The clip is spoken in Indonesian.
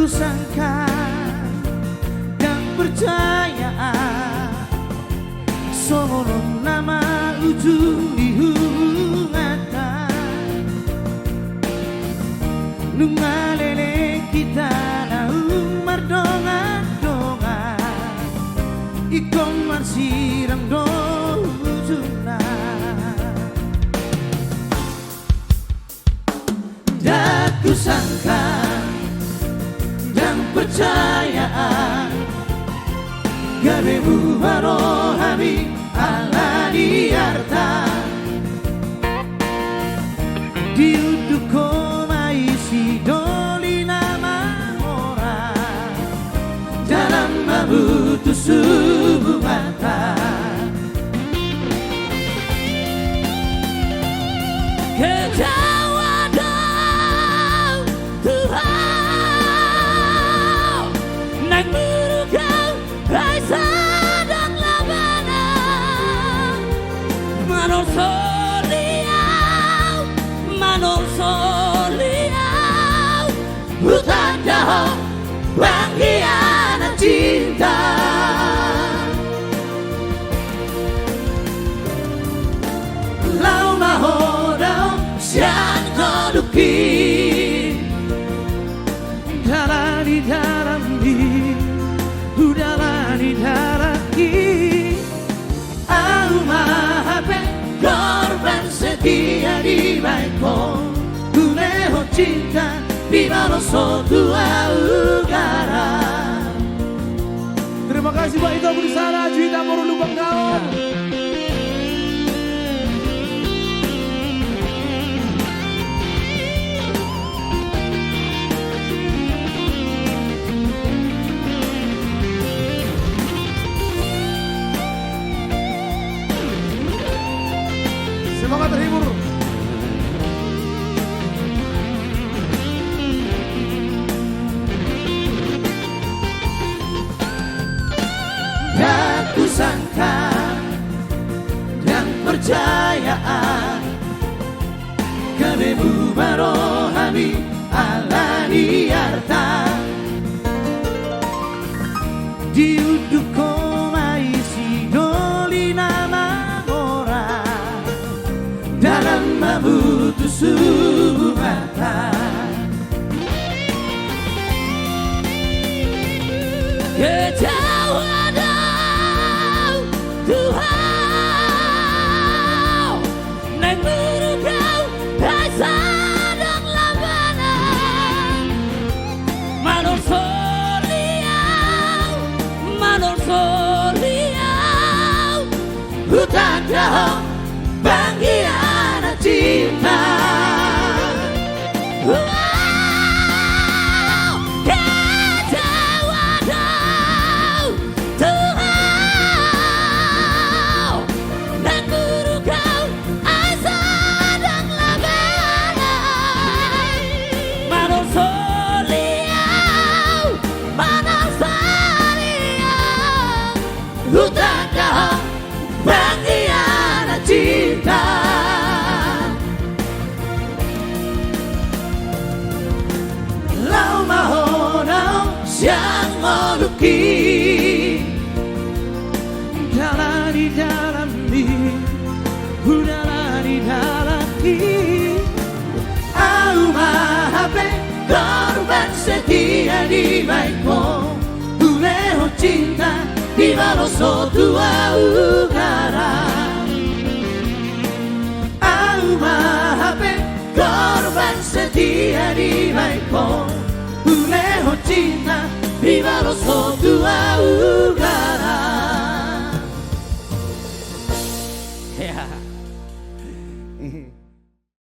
sangka dan percaya sono nama ujung dihungatan nungalele kita na umar dongan-dongan ikom marsiram do ujuna daku sangka percayaan garemu harohami ala diarta diuduk komai si doli nama orang dalam mabutu subuh mata ketawa dong Tuhan Nagurugau Raisa dan Labana Manor Soliau Hutan dahong panggianan cinta Lau mahodau siang koduki Dalam di dalam udahlah di darati aku mahape korban setia di baikku kuneho cinta di malam sotua ugara. Terima kasih Pak Ito Bersara Juita Morulu Bangkawan. Semangat terhibur. Aku sangka dan percayaan Karebu barohami ala diarta diuduk komai si doli nama orang dalam mabutu subuh mata ketawa dong Tuhan nang berugau rasa dan labana manor soliau hutan dahong panggianan cinta hutan dahong panggianan cinta lau mahonau siang moluki dalam di dalam udahlah di dalam au mahape korban setia di baikmu uleho cinta di malam sotua ugara aku mahape korban setia di baikmu uleho cinta di malam sotua ugara